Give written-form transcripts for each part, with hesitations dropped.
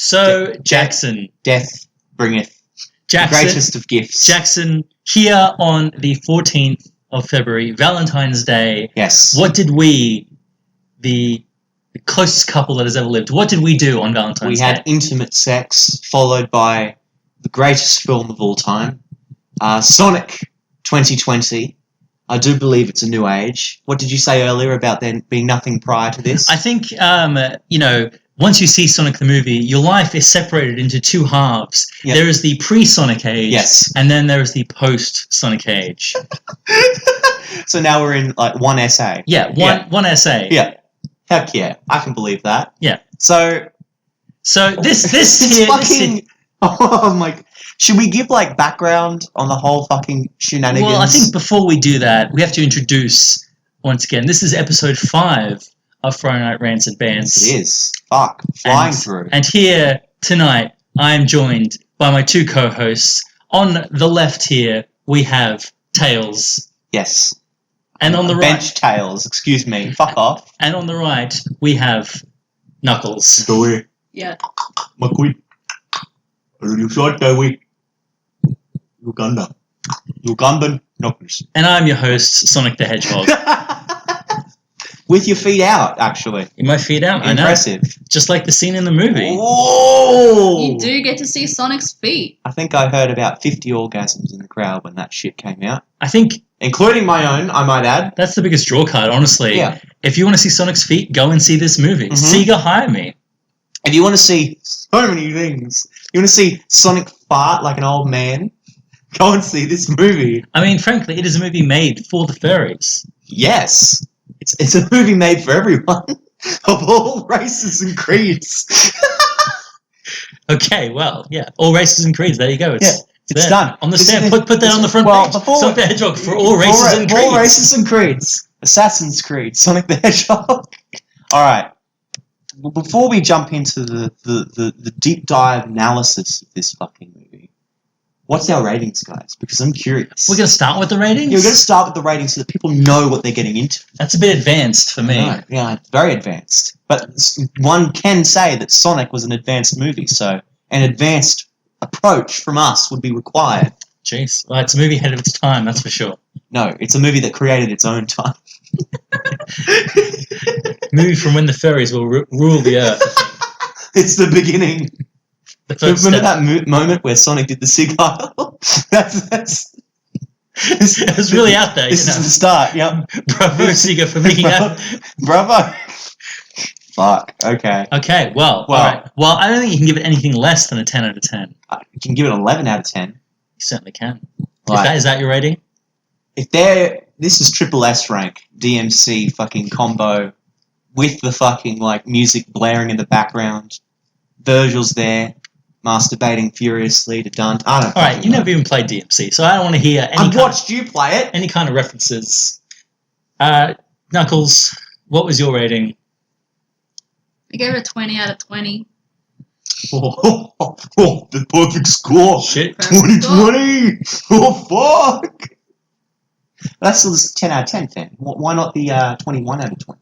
So, Jackson. Death bringeth the greatest of gifts. Jackson, here on the 14th of February, Valentine's Day. Yes. What did we, the closest couple that has ever lived, what did we do on Valentine's Day? We had intimate sex, followed by the greatest film of all time, Sonic 2020. I do believe it's a new age. What did you say earlier about there being nothing prior to this? I think, once you see Sonic the movie, your life is separated into two halves. Yep. There is the pre-Sonic age, yes, and then there is the post-Sonic age. So now we're in like one essay. Yeah, one essay. Yeah, heck yeah, I can believe that. Yeah. So this it's here, fucking. Oh my! Should we give like background on the whole fucking shenanigans? Well, I think before we do that, we have to introduce once again. This is episode 5 of Friday Night Rants and Bants. Yes, it is. Fuck, flying through. And here tonight, I am joined by my two co-hosts. On the left here, we have Tails. Yes. And on the right, Bench Tails. Excuse me. Fuck off. And on the right, we have Knuckles. Go away. Yeah. Makui. You short go away. Uganda. Ugandan Knuckles. And I'm your host, Sonic the Hedgehog. With your feet out, actually. In my feet out, Impressive. I know. Just like the scene in the movie. Whoa! You do get to see Sonic's feet. I think I heard about 50 orgasms in the crowd when that shit came out. I think... Including my own, I might add. That's the biggest draw card, honestly. Yeah. If you want to see Sonic's feet, go and see this movie. Mm-hmm. Sega, hire me. If you want to see so many things, you want to see Sonic fart like an old man, go and see this movie. I mean, frankly, it is a movie made for the furries. Yes. It's a movie made for everyone, of all races and creeds. Okay, well, yeah, all races and creeds. There you go. It's done. On the stand, put that on the front page. Sonic the Hedgehog for all races and creeds. All races and creeds. Assassin's Creed, Sonic the Hedgehog. All right. Well, before we jump into the deep dive analysis of this fucking movie, what's our ratings, guys? Because I'm curious. We're going to start with the ratings? Yeah, we're going to start with the ratings so that people know what they're getting into. That's a bit advanced for me. Yeah, it's very advanced. But one can say that Sonic was an advanced movie, so an advanced approach from us would be required. Jeez. Well, it's a movie ahead of its time, that's for sure. No, it's a movie that created its own time. Movie from when the furries will rule the earth. It's the beginning. Remember that moment where Sonic did the cigar? That's it was really out there. This is the start. Yep. Bravo, Sega, for making that. Bravo. Fuck. Okay. Okay. Well. All right. Well, I don't think you can give it anything less than a 10 out of 10. You can give it an 11 out of 10. You certainly can. Right. Is that your rating? This is triple S rank DMC fucking combo with the fucking like music blaring in the background. Virgil's there, masturbating furiously to Dante. I don't. All right, you never even played DMC, so I don't want to hear any. I watched you play it. Any kind of references. Knuckles, what was your rating? I gave it a 20 out of 20. Oh, the perfect score. Shit. 2020. Oh, fuck. That's still 10 out of 10 then. Why not the 21 out of 20?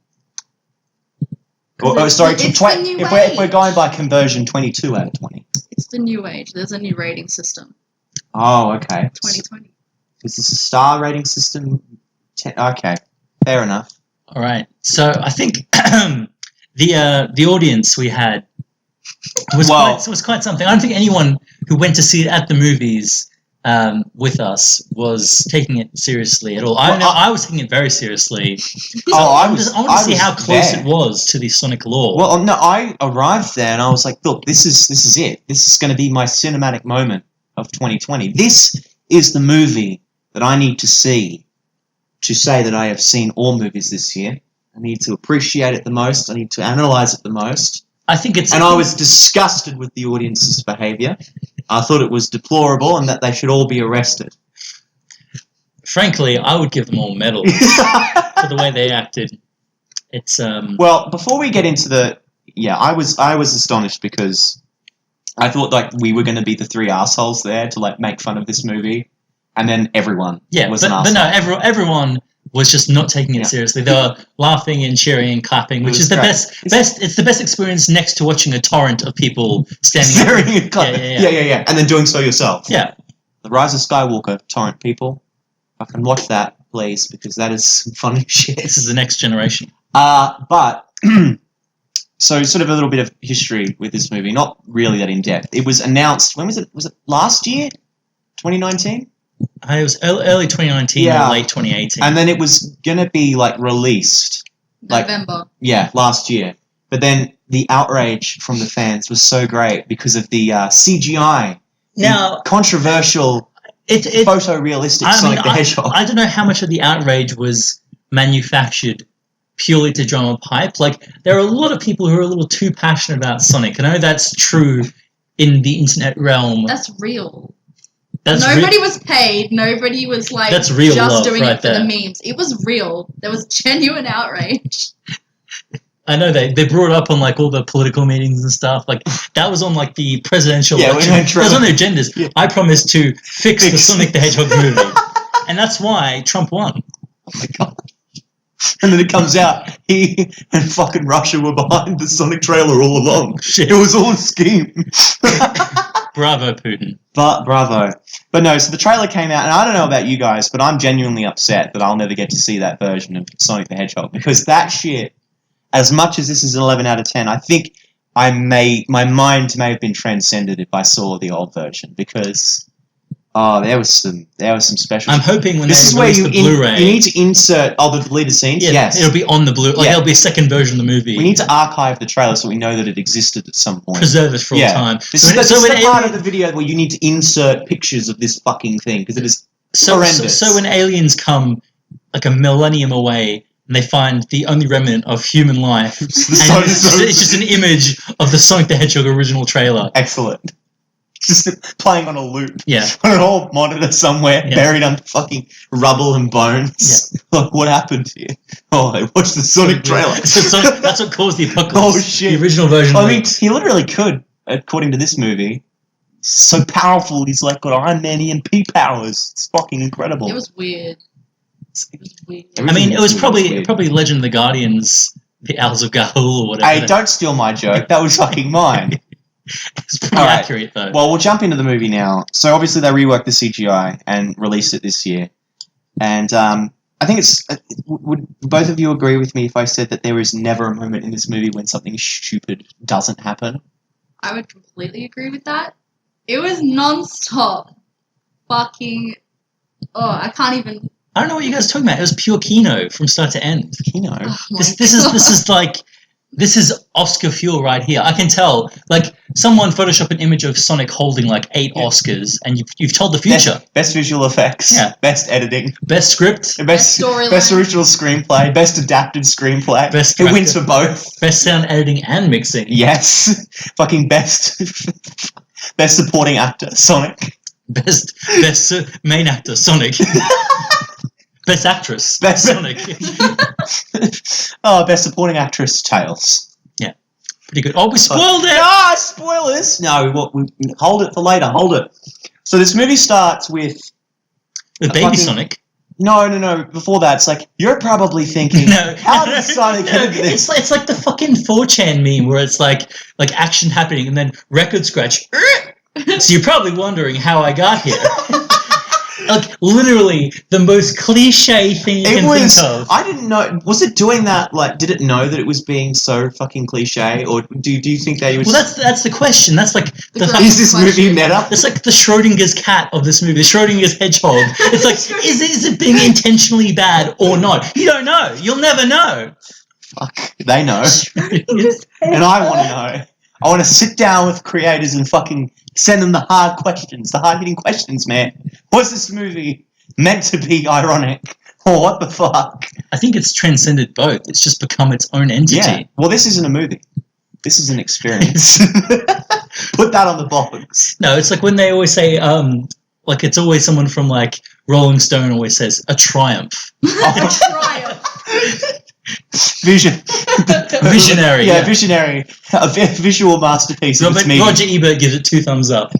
Sorry, if we're going by conversion, 22 out of 20. It's the new age. There's a new rating system. Oh, okay. 2020. Is this a star rating system? Okay, fair enough. All right. So I think the audience we had was quite something. I don't think anyone who went to see it at the movies with us was taking it seriously at all. I was taking it very seriously. I want to see how close it was to the Sonic lore. Well, no, I arrived there and I was like, look, this is it. This is going to be my cinematic moment of 2020. This is the movie that I need to see to say that I have seen all movies this year. I need to appreciate it the most. I need to analyze it the most. I was disgusted with the audience's behaviour. I thought it was deplorable and that they should all be arrested. Frankly, I would give them all medals for the way they acted. It's Well, before we get into I was astonished because I thought like we were going to be the three assholes there to like make fun of this movie, and then everyone was an asshole. But no, everyone was just not taking it seriously. They were laughing and cheering and clapping, which is the best. It's the best experience next to watching a torrent of people standing staring and clapping. Yeah, and then doing so yourself. Yeah. The Rise of Skywalker torrent people. Fucking watch that, please, because that is some funny shit. This is the next generation. But so sort of a little bit of history with this movie, not really that in depth. It was announced. When was it? Was it last year? 2019. It was early 2019 or late 2018. And then it was gonna be like released November. Last year. But then the outrage from the fans was so great because of the CGI. Now, controversial, photorealistic Sonic the Hedgehog. I don't know how much of the outrage was manufactured purely to drum up hype. Like, there are a lot of people who are a little too passionate about Sonic. I know that's true in the internet realm. That's real. Nobody was paid. Nobody was like that's real just doing right it for the memes. It was real. There was genuine outrage. I know they brought it up on like all the political meetings and stuff. Like that was on like the presidential election. It was on their agendas. Yeah. I promised to fix the Sonic the Hedgehog movie, and that's why Trump won. Oh my god! And then it comes out he and fucking Russia were behind the Sonic trailer all along. Shit. It was all a scheme. Bravo, Putin. Bravo. But no, so the trailer came out, and I don't know about you guys, but I'm genuinely upset that I'll never get to see that version of Sonic the Hedgehog, because that shit, as much as this is an 11 out of 10, I think my mind may have been transcended if I saw the old version, because there was some special. I'm hoping when this is where the Blu-ray, you need to insert the deleted scenes. Yeah, yes, it'll be on the Blu-ray. Like there'll be a second version of the movie. We need to archive the trailer so we know that it existed at some point. Preserve it for all time. This is the part of the video where you need to insert pictures of this fucking thing, because it is horrendous. So when aliens come like a millennium away and they find the only remnant of human life, and it's just an image of the Sonic the Hedgehog original trailer. Excellent. Just playing on a loop. Yeah. On an old monitor somewhere, buried under fucking rubble and bones. Yeah. Like, what happened here? Oh, I watched the Sonic trailer. So that's what caused the apocalypse. Oh, shit. The original version. I mean, he literally could, according to this movie. So powerful, he's like got Iron Man EMP powers. It's fucking incredible. It was weird. I mean, it was probably Legend of the Guardians, the Owls of Ga'Hoole or whatever. Hey, don't steal my joke. That was fucking mine. It's pretty accurate, though. Well, we'll jump into the movie now. So, obviously, they reworked the CGI and released it this year. And I think it's... Would both of you agree with me if I said that there is never a moment in this movie when something stupid doesn't happen? I would completely agree with that. It was non-stop fucking... Oh, I can't even... I don't know what you guys are talking about. It was pure Kino from start to end. Kino? Oh This is Oscar fuel right here. I can tell. Like, someone Photoshop an image of Sonic holding like 8 Oscars, and you've told the future. Best visual effects. Yeah. Best editing. Best script. Best original scrapplay. Best adapted screenplay. It wins for both. Best sound editing and mixing. Yes. Fucking best supporting actor, Sonic. Best main actor, Sonic. Best actress, Sonic. Best supporting actress, Tails. Yeah, pretty good. Oh, we spoiled it! Ah, spoilers! No, we hold it for later. Hold it. So this movie starts with baby Sonic. No. Before that, it's like, you're probably thinking, how does Sonic get into this? It's like the fucking 4chan meme where it's like action happening and then record scratch. So you're probably wondering how I got here. Like, literally, the most cliche thing you can think of. I didn't know. Was it doing that, like, did it know that it was being so fucking cliche? Or do you think they was... Well, that's the question. That's like... Is this movie meta? It's like the Schrodinger's cat of this movie. Schrodinger's hedgehog. It's like, is it being intentionally bad or not? You don't know. You'll never know. Fuck. They know. And I want to know. I want to sit down with creators and fucking send them the hard questions, the hard-hitting questions, man. Was this movie meant to be ironic? Or what the fuck? I think it's transcended both. It's just become its own entity. Yeah. Well, this isn't a movie. This is an experience. Put that on the box. No, it's like when they always say, like, it's always someone from, like, Rolling Stone always says, a triumph. A triumph. Visionary. Yeah, visionary. A visual masterpiece. Roger Ebert gives it 2 thumbs up.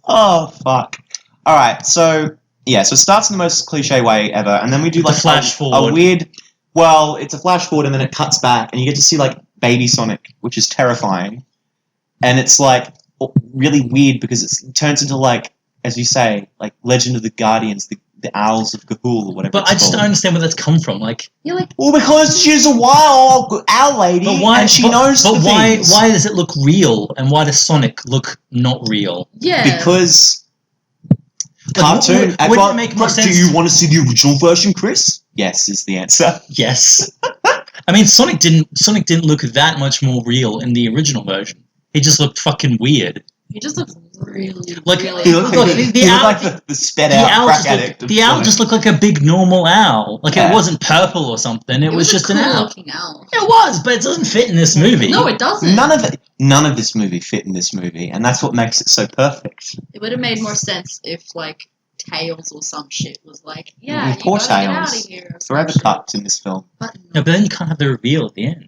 Oh, fuck. Alright, so Yeah, so it starts in the most cliche way ever, and then we do The like flash a forward. weird. Well, it's a flash forward, and then it cuts back, and you get to see like baby Sonic, which is terrifying, and it's like really weird because it turns into like, as you say, like Legend of the Guardians, the Owls of Ga'Hoole or whatever. But it's I just called. don't understand where that's come from. Like, You're like, Well, because she's a wild owl lady, but why? and she but, knows But the why? things. Why does it look real, and why does Sonic look not real? yeah. Because Like, cartoon. wouldn't it make more sense? Do you want to see the original version, Chris? Yes, is the answer. Yes. I mean, Sonic didn't look that much more real in the original version. He just looked fucking weird. He just looks really, Like, really. He looked Look, like, the he owl- looked like the sped The out owl crack just addict. looked, the owl just looked like a big normal owl. Like Yeah. it wasn't purple or something. It was a just cool an owl. looking owl. It was, but it doesn't fit in this movie. No, it doesn't. None of this movie fit in this movie, and that's what makes it so perfect. It would have made more sense if like Tails or some shit was like, yeah, you Poor gotta get Tails. out of here. or some Forever shit. cucked in this film. But No, but then you can't have the reveal at the end.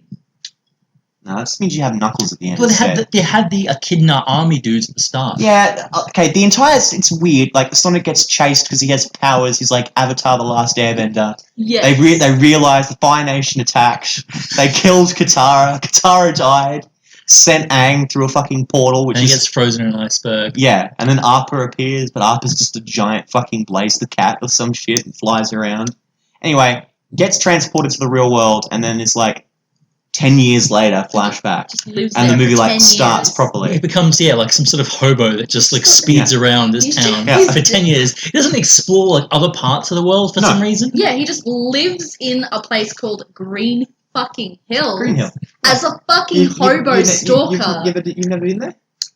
No, that just means you have Knuckles at the end. Well, instead. they had the Echidna army dudes at the start. Yeah, okay, the entire... It's weird. Like, Sonic gets chased because he has powers. He's like Avatar the Last Airbender. yes. They realize the Fire Nation attacked. They killed Katara. Katara died. Sent Aang through a fucking portal, which And he is... gets frozen in an iceberg. Yeah, and then Appa appears, but Appa's just a giant fucking Blaze the Cat or some shit and flies around. Anyway, gets transported to the real world, and then it's like 10 years later, flashback. Just lives And the there movie for like 10 starts years. properly. He becomes, like some sort of hobo that just like speeds around this He's town just- for 10 years. He doesn't explore like other parts of the world for No. some reason. Yeah, he just lives in a place called Green fucking Hills. Green Hill. As a fucking hobo stalker. You've never been there?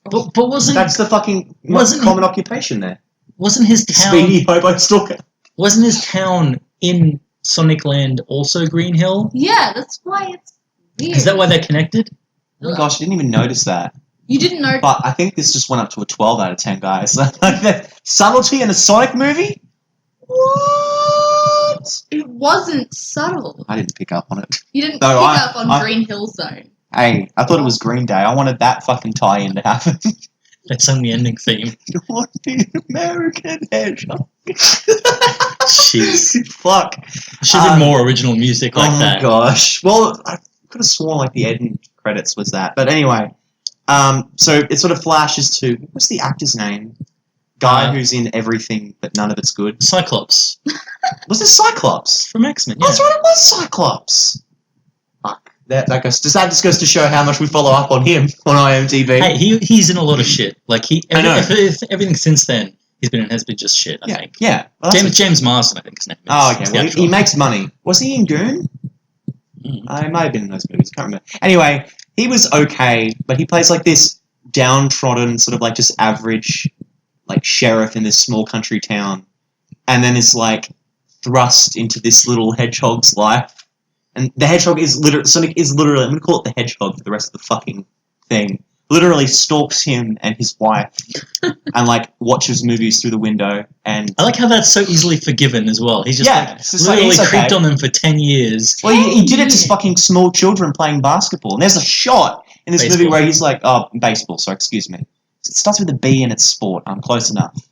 But wasn't That's the fucking most Wasn't- common occupation there. wasn't his town Speedy hobo stalker. wasn't his town in Sonic Land also Green Hill? Yeah, that's why it's weird. Is that why they're connected? Oh my gosh, I didn't even notice that. You didn't know? But I think this just went up to a 12 out of 10, guys. Like that subtlety in a Sonic movie? What? It wasn't subtle. I didn't pick up on it. You didn't No, pick I- up on I- Green Hill Zone. Hey, I thought it was Green Day. I wanted that fucking tie-in to happen. That's on the ending theme. You want the American Hedgehog? Jeez. Fuck. Should have been more original music like oh that. my gosh. Well, I could have sworn like the end credits was that. But anyway, so it sort of flashes to, what's the actor's name? Guy who's in everything, but none of it's good. Cyclops Was it Cyclops? from X-Men. Oh, Yeah. that's right, it was Cyclops. Fuck. That just goes to show how much we follow up on him on IMDb. Hey, he's in a lot of shit. Like I know. everything since then he's been in has been just shit. I yeah, think. yeah. Well, that's James Marsden, I think his name is. Oh, okay. is the Well, actual he one. makes money. Was he in Goon? Mm. I might have been in those movies. Can't remember. Anyway, he was okay, but he plays like this downtrodden, sort of like just average, like sheriff in this small country town, and then is like thrust into this little hedgehog's life. And the hedgehog is literally Sonic is literally. I'm gonna call it the hedgehog for the rest of the fucking thing. Literally stalks him and his wife, and like watches movies through the window. And I like how that's so easily forgiven as well. He's just Yeah, like it's just like, literally he's okay. creeped on them for 10 years. well, he did it to Yeah. fucking small children playing basketball. And there's a shot in this movie Baseball. where he's like, oh, baseball. Sorry, excuse me. It starts with a B and it's sport. I'm close enough. And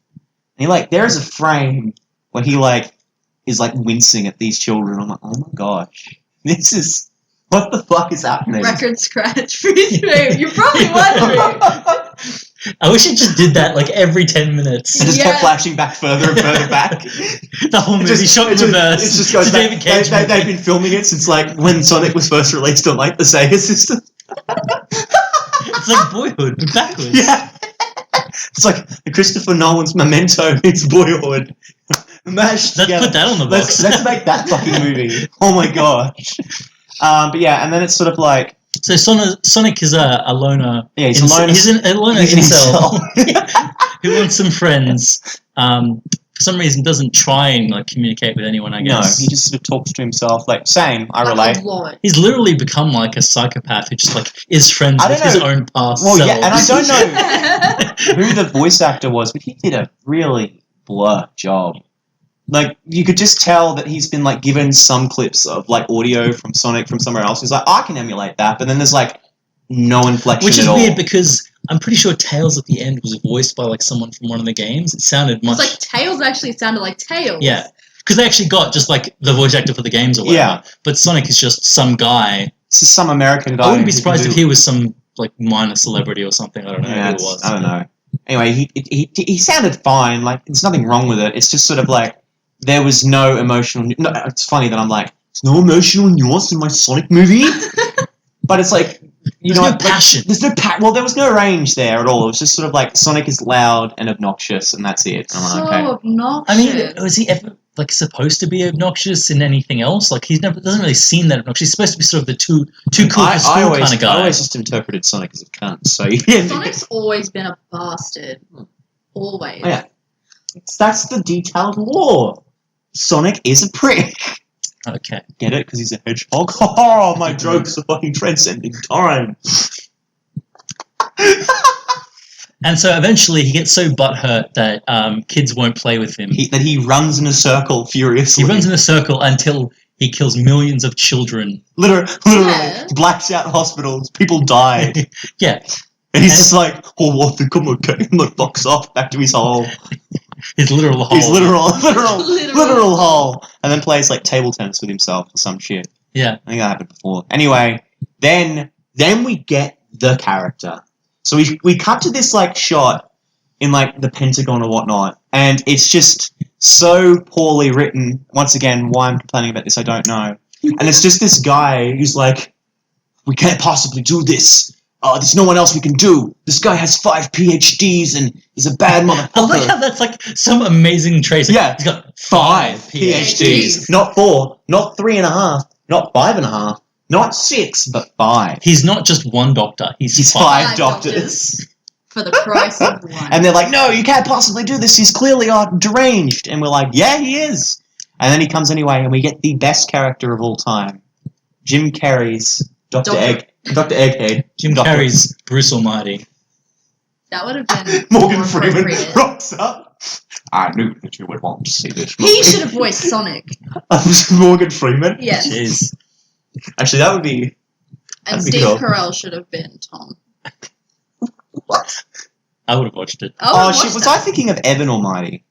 he like, there is a frame where he like is like wincing at these children. I'm like, oh my gosh, this is what the fuck is happening? Record scratch for his name. You're probably wondering. I wish it just did that like every 10 minutes. It just Yeah. kept flashing back further and further back. The whole movie shot in reverse. It just goes It's a back. David Cage movie. They've been filming it since like when Sonic was first released on like the Sega system. It's like Boyhood, but backwards. Yeah. It's like Christopher Nolan's Memento meets Boyhood. Mashed Let's together. put that on the box. Let's make that fucking movie. Oh my gosh. But yeah, and then it's sort of like, So Sonic is a loner. yeah, he's a loner. He's a loner He's in himself. Who wants some friends. For some reason doesn't try and like communicate with anyone, I No, guess. he just sort of talks to himself. Like, same, I Like relate. a lot. He's literally become like a psychopath who just like is friends I with don't his know. own past Well, self. yeah, and I don't know who the voice actor was, but he did a really blur job. Like, you could just tell that he's been, like, given some clips of, like, audio from Sonic from somewhere else. He's like, I can emulate that, but then there's, like, no inflection Which is at all. weird because I'm pretty sure Tails at the end was voiced by like someone from one of the games. It sounded much. It's like Tails actually sounded like Tails. Yeah, because they actually got just like the voice actor for the games or whatever. Yeah. But Sonic is just some guy. This is some American guy. I wouldn't be surprised if he was some like minor celebrity or something. I don't know who it was. I don't know. Anyway, he sounded fine. Like, there's nothing wrong with it. It's just sort of like there was no emotional. No, it's funny that I'm like, there's no emotional nuance in my Sonic movie. But it's like, There's no passion. There's no well, there was no range there at all. It was just sort of like Sonic is loud and obnoxious, and that's it. And I'm like, okay. Obnoxious. I mean, was he ever like supposed to be obnoxious in anything else? Like he doesn't really seem that obnoxious. He's supposed to be sort of the too cool for school kind of guy. I always just interpreted Sonic as a cunt. So yeah. Sonic's always been a bastard. Always. Yeah. That's the detailed lore. Sonic is a prick. Okay. Get it? Because he's a hedgehog? Oh, my jokes are fucking transcending time. And so eventually he gets so butthurt that kids won't play with him. He runs in a circle furiously. He runs in a circle until he kills millions of children. Literally, Yeah. blacks out hospitals. People die. Yeah. And he's just like, oh, I think I'm okay. And like, fucks off back to his hole. His literal hole. His literal hole. And then plays like table tennis with himself or some shit. Yeah. I think that happened before. Anyway, then we get the character. So we cut to this like shot in like the Pentagon or whatnot, and it's just so poorly written. Once again, why I'm complaining about this, I don't know. And it's just this guy who's like, we can't possibly do this. There's no one else we can do. This guy has 5 PhDs and he's a bad motherfucker. I like how that's like some amazing trace. Yeah. He's got 5 PhDs. Not 4, not 3.5, not 5.5, not 6, but 5. He's not just one doctor. He's 5 doctors. For the price of one. And they're like, no, you can't possibly do this. He's clearly deranged. And we're like, yeah, he is. And then he comes anyway, and we get the best character of all time. Jim Carrey's Dr. Egghead. Jim Carrey's Bruce Almighty. That would have been Morgan more Freeman appropriate. rocks up. I knew that you would want to see this movie. He should have voiced Sonic. Morgan Freeman? Yes. Jeez. Actually, that would be... And that'd be Steve cool. Carell should have been Tom. What? I would have watched it. Oh, shit. Was I thinking of Evan Almighty?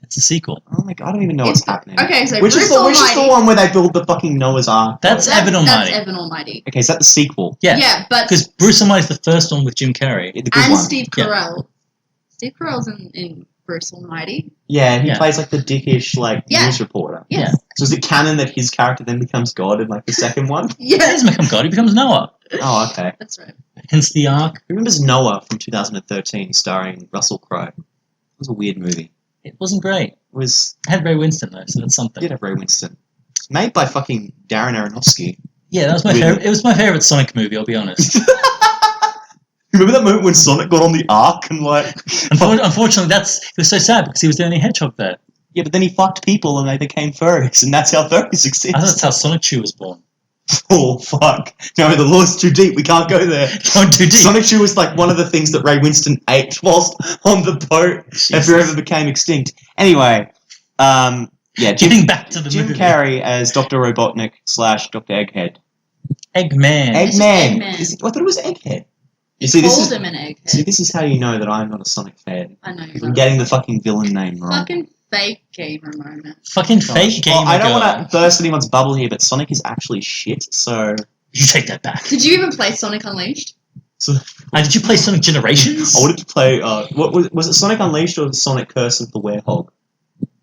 It's a sequel. Oh my god, I don't even know what's happening. Okay, so Which Bruce is Almighty. the one where they build the fucking Noah's Ark? That's Evan Almighty. That's Evan Almighty. Okay, is that the sequel? Yeah. Yeah, but Because Bruce Almighty's the first one with Jim Carrey. The good and one. Steve Yeah. Carell. Steve Carell's in Bruce Almighty. Yeah, he Yeah. plays like the dickish like Yeah. news reporter. Yes. So is it canon that his character then becomes God in like the second one? He doesn't become God, he becomes Noah. Oh, okay. That's right. Hence the arc. Who remembers Noah from 2013 starring Russell Crowe? It was a weird movie. It wasn't great. It was... It had Ray Winston though, so that's It something. did have Ray Winston. It's made by fucking Darren Aronofsky. Yeah, that was my Really? favorite. It was my favorite Sonic movie, I'll be honest. Remember that moment when Sonic got on the Ark and like... Unfortunately, it was so sad because he was the only hedgehog there. Yeah, but then he fucked people and they became furries, and that's how furries exist. I thought that's how Sonic Chew was born. Oh, fuck. No, the law's too deep. We can't go there. Going too deep. Sonic Chew was like one of the things that Ray Winston ate whilst on the boat if Jesus. he ever became extinct. Anyway, yeah, Getting back to the Jim movie. Carrey as Dr. Robotnik / Dr. Egghead. Eggman. Eggman. Eggman. I thought it was Egghead. You You see, called him an egghead. See, this is how you know that I'm not a Sonic fan. I know you're I'm not. getting the fucking villain name wrong. Fucking fake gamer moment. Fucking Gosh. fake gamer I don't girl. want to burst anyone's bubble here, but Sonic is actually shit, so... You take that back. Did you even play Sonic Unleashed? Did you play Sonic Generations? I wanted to play... what was it Sonic Unleashed or Sonic Curse of the Werehog?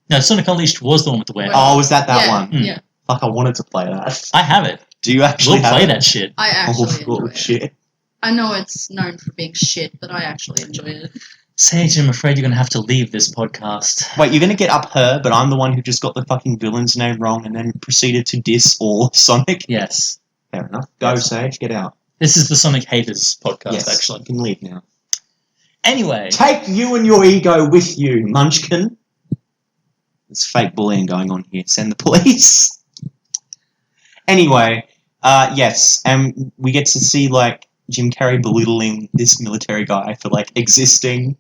No, Sonic Unleashed was the one with the werewolf. Oh, was that yeah, one? Yeah, Fuck, I wanted to play that. I have it. Do you actually We'll have play it? that shit. I actually enjoy it. Shit. I know it's known for being shit, but I actually enjoy it. Sage, I'm afraid you're going to have to leave this podcast. Wait, you're going to get up her, but I'm the one who just got the fucking villain's name wrong and then proceeded to diss all Sonic? Yes. Fair enough. Go, Yes. Sage, get out. This is the Sonic Haters podcast, Yes, actually. you can leave now. Anyway. Take you and your ego with you, Munchkin. There's fake bullying going on here. Send the police. Anyway, yes, and we get to see, like, Jim Carrey belittling this military guy for, like, existing,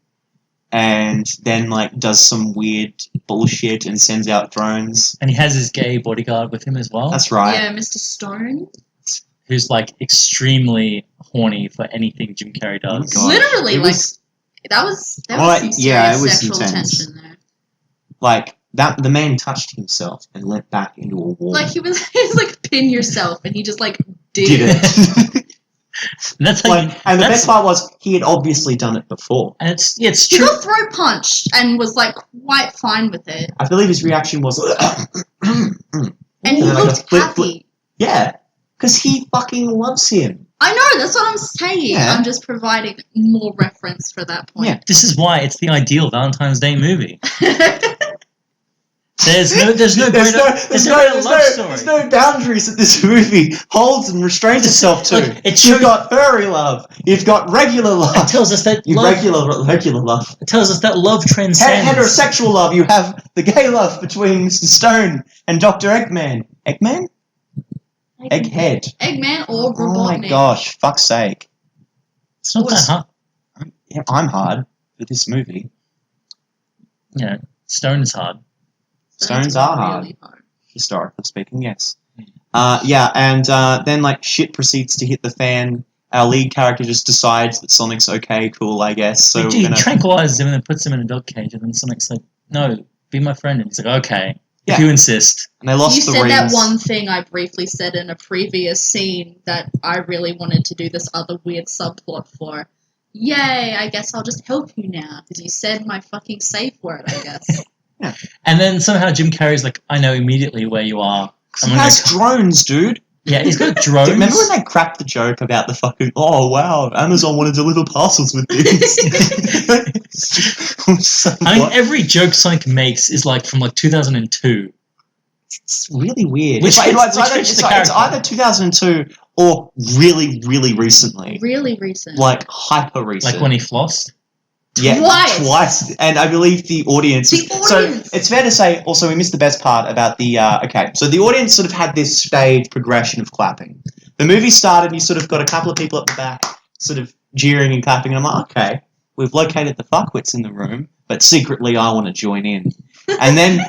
and then, like, does some weird bullshit and sends out drones. And he has his gay bodyguard with him as well. That's right. Yeah, Mr. Stone. Who's, like, extremely horny for anything Jim Carrey does. God. Literally, It like was- there was Well, some yeah, serious it was sexual intense. tension there. Like, that, the man touched himself and leant back into a wall. Like he was like pin yourself, and he just like did did it. it. And that's how Like, and the that's- best part was, he had obviously done it before. And it's He true. got throat punched and was like quite fine with it, I believe his reaction was, and he then I looked go, happy. yeah, because he fucking loves him. I know, that's what I'm saying. Yeah. I'm just providing more reference for that point. Yeah. This is why it's the ideal Valentine's Day movie. There's no greater love story. There's no boundaries that this movie holds and restrains itself to. Like, it You've shows- got furry love. You've got regular It love. tells us that You love. regular love. It tells us that love transcends. Heterosexual love. You have the gay love between Mr. Stone and Dr. Eggman. Eggman? Egghead. Eggman or Oh my Robotnik. gosh! Fuck's sake! It's not that hard. Yeah, I'm hard for this movie. You know, Stone is hard. Stones are hard. Really hard. Historically speaking, yes. Yeah, and then like shit proceeds to hit the fan. Our lead character just decides that Sonic's okay, cool, I guess. So he we're gonna. tranquilizes him and then puts him in a dog cage, and then Sonic's like, "No, be my friend." And he's like, "Okay, Yeah. if you insist." And they lost You the said rings. that one thing I briefly said in a previous scene that I really wanted to do this other weird subplot for. Yay, I guess I'll just help you now, because you said my fucking safe word, I guess. And then somehow Jim Carrey's like, "I know immediately where you are." He has drones, dude. Yeah, he's got drones. Remember when they cracked the joke about the fucking, oh wow, Amazon want to deliver parcels with these? So I mean, what? every joke Sonic makes is like from like 2002. It's really weird. Which fits It's the either character. 2002 or really, really recently. Really recent. Like hyper recent. Like when he flossed. Yeah, Twice. And I believe the audience. The So audience. it's fair to say, also, we missed the best part about the. Okay, so the audience sort of had this stage progression of clapping. The movie started, you sort of got a couple of people at the back, sort of jeering and clapping, and I'm like, okay, we've located the fuckwits in the room, but secretly I want to join in. And then.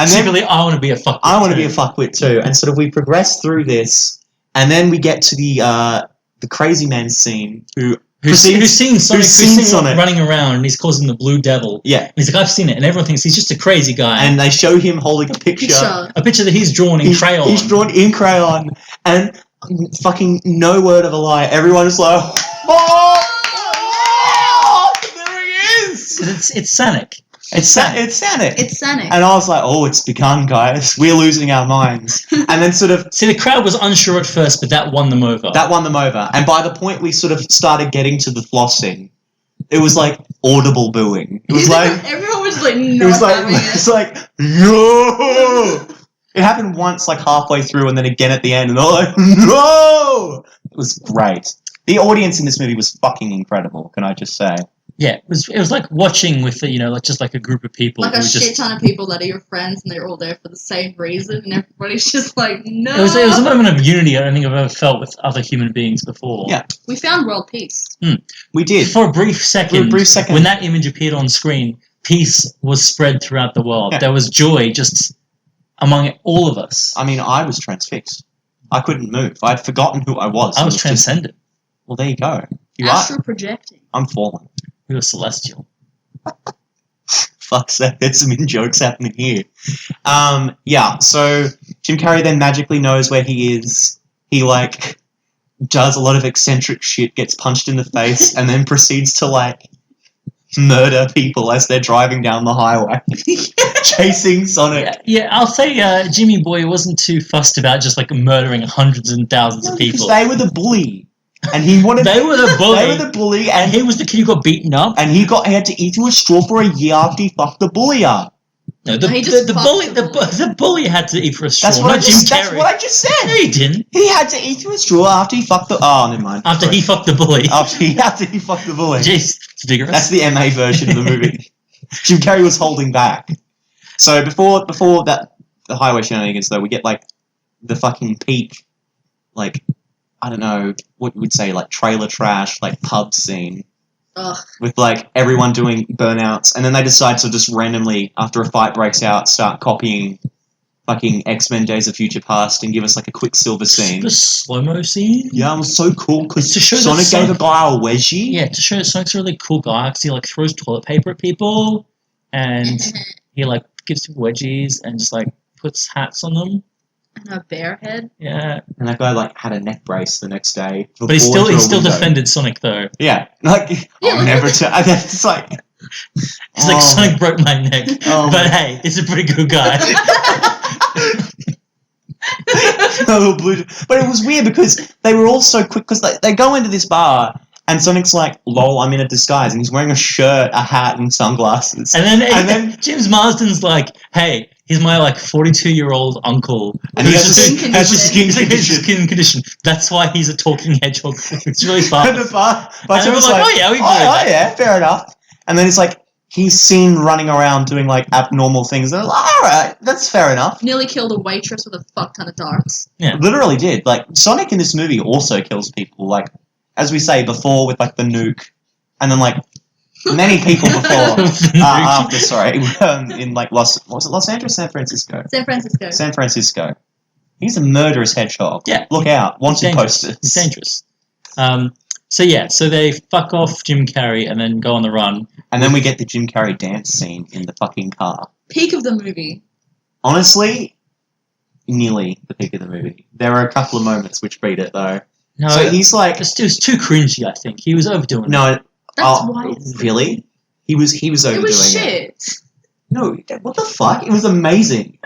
Secretly, I want to be a fuckwit. I want to be a fuckwit too. And sort of we progress through this, and then we get to the crazy man scene Who's seen Sonic running. running around, and he's causing the Blue Devil. Yeah. And he's like, I've seen it, and everyone thinks he's just a crazy guy. And they show him holding a picture. A picture that he's drawn in crayon. He's drawn in crayon, and fucking no word of a lie. Everyone is like, oh, there he is! It's Sonic. It's Sonic. It's Sonic. And I was like, oh, it's begun, guys. We're losing our minds. And then sort of See, the crowd was unsure at first, but that won them over. that won them over. And by the point we sort of started getting to the flossing, it was like audible booing. It was like everyone was like, not it was like having it. it's like no. It happened once, like halfway through, and then again at the end, and they're like, no. It was great. The audience in this movie was fucking incredible. Can I just say? Yeah, it was like watching with like just like a group of people. Like who a were shit just, ton of people that are your friends, and they're all there for the same reason, and everybody's just like, no. It was a moment of unity I don't think I've ever felt with other human beings before. Yeah. We found world peace. We did. For a brief second, second. when that image appeared on screen, peace was spread throughout the world. Yeah. There was joy just among all of us. I mean, I was transfixed. I couldn't move. I'd forgotten who I was. I was It just- transcendent. well, there you go. You are. Astral projecting. I'm fallen. We were celestial. Fuck's sake, there's some in-jokes happening here. Yeah, so Jim Carrey then magically knows where he is. He, like, does a lot of eccentric shit, gets punched in the face, and then proceeds to, like, murder people as they're driving down the highway. Chasing Sonic. Yeah, I'll say Jimmy Boy wasn't too fussed about just, like, murdering hundreds and thousands of people. They were the bully. And he wanted... They were the bully. They were the bully, And he was the kid who got beaten up. and he had to eat through a straw for a year after he fucked the bully up. No, No, he just fucked the bully had to eat for a straw, That's what, not Jim that's Carrey. what I just said. No, he didn't. He had to eat through a straw after he fucked the... Oh, never mind. After Sorry. he fucked the bully. After he fucked the bully. Jeez, it's vigorous. That's the MA version of the movie. Jim Carrey was holding back. So before that, the highway shenanigans, though, we get, like, the fucking peak, like, I don't know, what you would say, like, trailer trash, like, pub scene. Ugh. With, like, everyone doing burnouts. And then they decide to just randomly, after a fight breaks out, start copying fucking X-Men Days of Future Past and give us like a Quicksilver scene. The slow-mo scene? Yeah, it was so cool because To show that Sonic gave Sonic- a guy a wedgie. Yeah, to show that Sonic's a really cool guy because he like throws toilet paper at people and he like gives people wedgies and just like puts hats on them. And a bear head. Yeah. And that guy like had a neck brace the next day. But he still defended Sonic though. Yeah, like I'll never tell. It's like He's like, Sonic broke my neck, but hey, he's a pretty good guy. But it was weird because they were all so quick because they go into this bar and Sonic's like, lol, I'm in a disguise, and he's wearing a shirt, a hat, and sunglasses. And then James Marsden's like, hey, he's my like 42-year-old uncle. And he has a skin condition. That's why he's a talking hedgehog. It's really fun. And the bar, And they were like, oh yeah, we yeah, fair enough. And then it's like, he's seen running around doing like abnormal things. And they're like, alright, that's fair enough. Nearly killed a waitress with a fuck ton of darts. Yeah. Literally did. Like, Sonic in this movie also kills people. Like, as we say before with like the nuke. And then like, many people before, in like Los Angeles, San Francisco? San Francisco. He's a murderous hedgehog. Yeah. Look out. Wanted posters. It's dangerous. So they fuck off Jim Carrey and then go on the run. And then we get the Jim Carrey dance scene in the fucking car. Peak of the movie. Honestly, nearly the peak of the movie. There are a couple of moments which beat it though. No, so he's like, it was too cringy. I think he was overdoing it. No, That's why. Really? He was overdoing it. It was shit. No, what the fuck? It was amazing.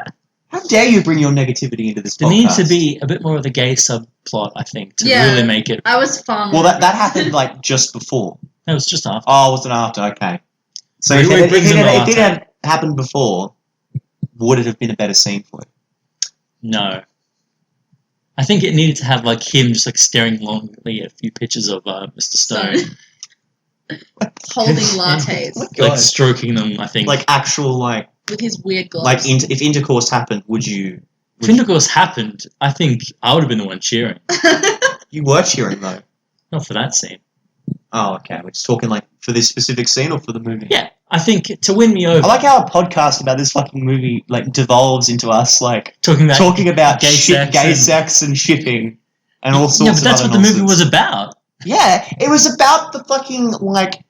How dare you bring your negativity into this podcast? There needs to be a bit more of the gay subplot, I think, to really make it. I was fun. Well, that happened like just before. No, it was just after. Oh, was it after? Okay. So if it had happened before, would it have been a better scene for it? No. I think it needed to have like him just like staring longingly at a few pictures of Mr. Stone. Holding lattes. Like stroking them, I think. Like actual like... With his weird gloves. Like if intercourse happened, would you... If intercourse happened, I think I would have been the one cheering. You were cheering though. Not for that scene. Oh, okay. We're just talking like for this specific scene or for the movie? Yeah, I think to win me over. I like how a podcast about this fucking movie like devolves into us like talking about gay sex and shipping and all sorts of. Yeah, but that's what the movie was about. Yeah, it was about the fucking like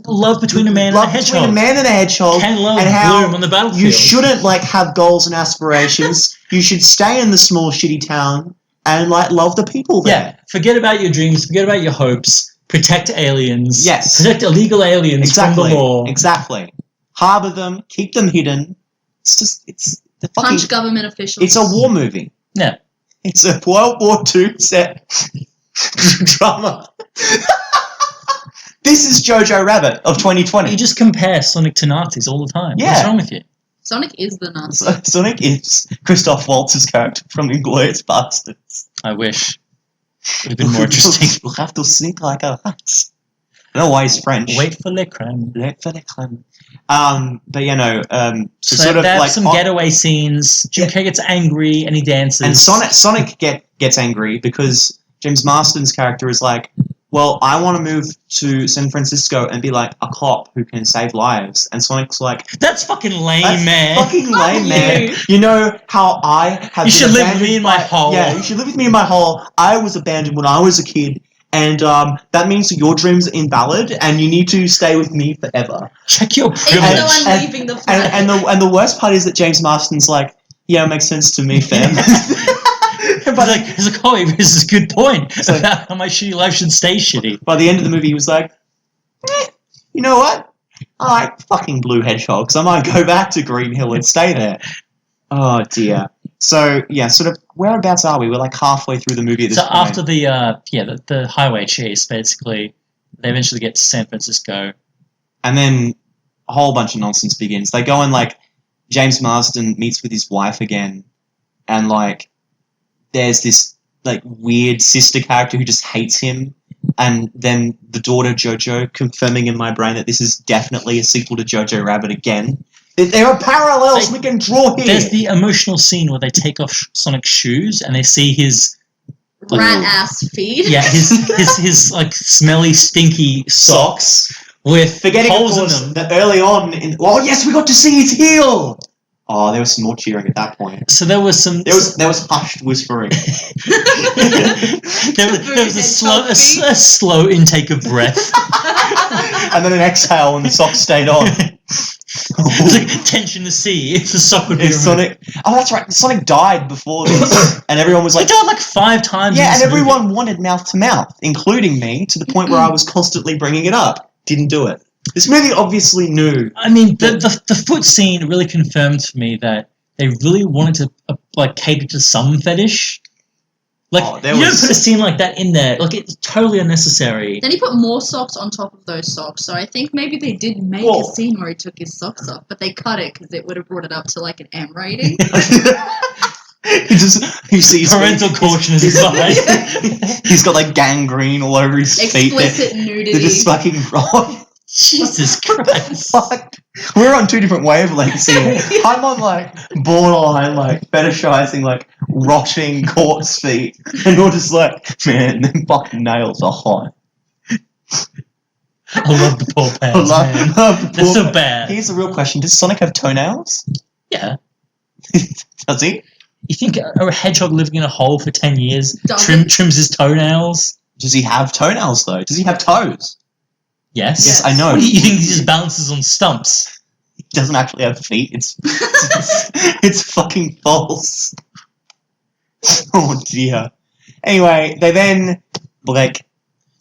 love between a man and a hedgehog. Between a man and a hedgehog. Can love and how bloom on the battlefield. You shouldn't like have goals and aspirations. You should stay in the small shitty town and like love the people there. Yeah, forget about your dreams. Forget about your hopes. Protect aliens. Yes. Protect illegal aliens from the law. Exactly. Harbor them. Keep them hidden. It's the fucking... Punch government officials. It's a war movie. Yeah. It's a World War II set drama. This is Jojo Rabbit of 2020. You just compare Sonic to Nazis all the time. Yeah. What's wrong with you? Sonic is the Nazi. Sonic is Christoph Waltz's character from Inglourious Bastards. I wish. Would have been more interesting. We'll have to sneak like a rat. I don't know why he's French. Wait for le creme. Wait for le creme. But so sort of they have like some getaway scenes. Jim Carrey gets angry and he dances. And Sonic gets angry because James Marsden's character is like, well, I want to move to San Francisco and be like a cop who can save lives. And Sonic's like, that's fucking lame, man. Fucking lame, man. You know how I have. You should live with me in my hole. Yeah, you should live with me in my hole. I was abandoned when I was a kid. And that means your dreams are invalid, and you need to stay with me forever. Check your privilege. Even though I'm leaving the planet. And the worst part is that James Marsden's like, yeah, it makes sense to me, fam. But he's like, oh, this is a good point. Like, how my shitty life should stay shitty. By the end of the movie, he was like, you know what? I like fucking blue hedgehogs. I might go back to Green Hill and stay there. Oh dear. So yeah, sort of whereabouts are we? We're like halfway through the movie at this point. So after the highway chase, basically, they eventually get to San Francisco. And then a whole bunch of nonsense begins. They go and like James Marsden meets with his wife again, and like there's this like weird sister character who just hates him, and then the daughter Jojo, confirming in my brain that this is definitely a sequel to Jojo Rabbit again. There are parallels we can draw here. There's the emotional scene where they take off Sonic's shoes and they see his like, rat ass feet. Yeah, his like smelly, stinky socks with forgetting holes in them. That early on, oh yes, we got to see his heel. Oh, there was some more cheering at that point. So there was some. There was hushed whispering. there was a slow intake of breath. And then an exhale and the sock stayed on. It's like tension to see if the sock would be removed. Sonic. Oh, that's right. Sonic died before this, and everyone was He like, died like 5 times. yeah, in and this everyone movie. wanted mouth to mouth, including me, to the point where I was constantly bringing it up. Didn't do it. This movie obviously knew. I mean, the foot scene really confirmed for me that they really wanted to like cater to some fetish. Like, you don't put a scene like that in there. Like, it's totally unnecessary. Then he put more socks on top of those socks, so I think maybe they did make a scene where he took his socks off, but they cut it because it would have brought it up to like an M rating. He sees Parental caution is advised. He's got like gangrene all over his feet. Explicit nudity. They're just fucking wrong. Jesus Christ. Fuck. We're on 2 different wavelengths here. I'm on like borderline like fetishizing like rotting corpse feet, and you're just like, man, them fucking nails are hot. I love the poor pants, man. love the They're poor so bad. Here's the real question: does Sonic have toenails? Yeah. Does he? You think a hedgehog living in a hole for 10 years Doesn't. trims his toenails? Does he have toenails though? Does he have toes? Yes. Yes, I know. What do you think he just balances on stumps? He doesn't actually have feet. It's fucking false. Oh dear. Anyway, they then like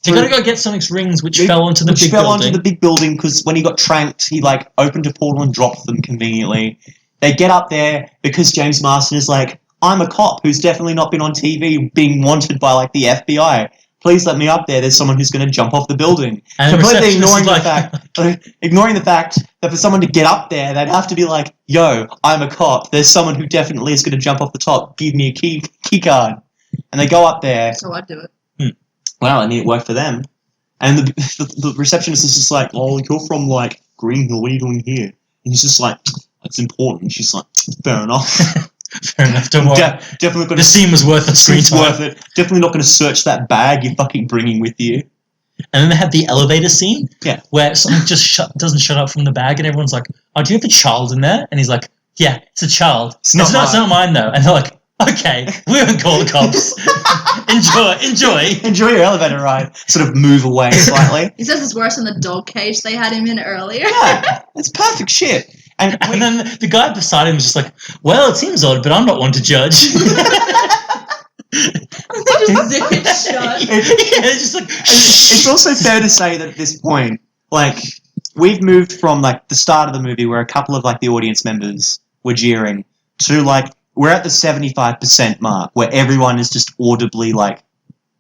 They gotta go get Sonic's rings, which fell onto the big building. onto the big building because when he got tranked, he like opened a portal and dropped them conveniently. They get up there because James Marsden is like, I'm a cop who's definitely not been on TV being wanted by like the FBI. Please let me up there. There's someone who's going to jump off the building. And Completely the ignoring the fact that for someone to get up there, they'd have to be like, "Yo, I'm a cop. There's someone who definitely is going to jump off the top. Give me a key card." And they go up there. So I'd do it. Well, I mean, it worked for them. And the receptionist is just like, "Oh, you're from like Green Hill. What are you doing here?" And he's just like, "It's important." She's like, "Fair enough." Fair enough, don't worry. Definitely going The scene was worth the screen time. worth it. Definitely not going to search that bag you're fucking bringing with you. And then they have the elevator scene, Yeah. where Sonic just doesn't shut up from the bag, and everyone's like, "Oh, do you have a child in there?" And he's like, "Yeah, it's a child. It's not mine though." And they're like, "Okay, we won't call the cops. Enjoy Your elevator ride." Sort of move away slightly. He says it's worse than the dog cage they had him in earlier. Yeah, it's perfect shit. And then the guy beside him was just like, "Well, it seems odd, but I'm not one to judge." They just zip it shut. It's just like. it's also fair to say that at this point, like, we've moved from like the start of the movie where a couple of like the audience members were jeering to like we're at the 75% mark where everyone is just audibly like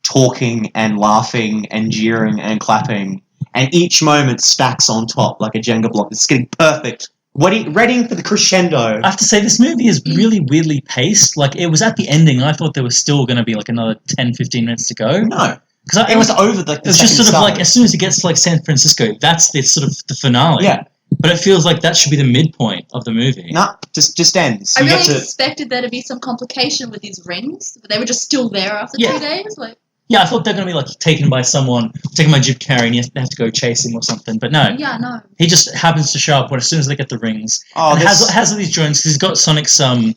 talking and laughing and jeering and clapping, and each moment stacks on top like a Jenga block. It's getting perfect. Ready for the crescendo. I have to say, this movie is really weirdly paced. Like, it was at the ending, I thought there was still going to be like another 10, 15 minutes to go. No. Because It was over the It was just sort of like, as soon as it gets to like San Francisco, that's the sort of the finale. Yeah. But it feels like that should be the midpoint of the movie. No, just ends. I You really get to- expected there to be some complication with these rings, but they were just still there after Yeah. 2 days. Like, Yeah, I thought they're going to be like taken by someone, taken by Jim Carrey, and you have to go chase him or something. But no, yeah, no. he just happens to show up as soon as they get the rings. Oh, And this- has all these joints. He's got Sonic's like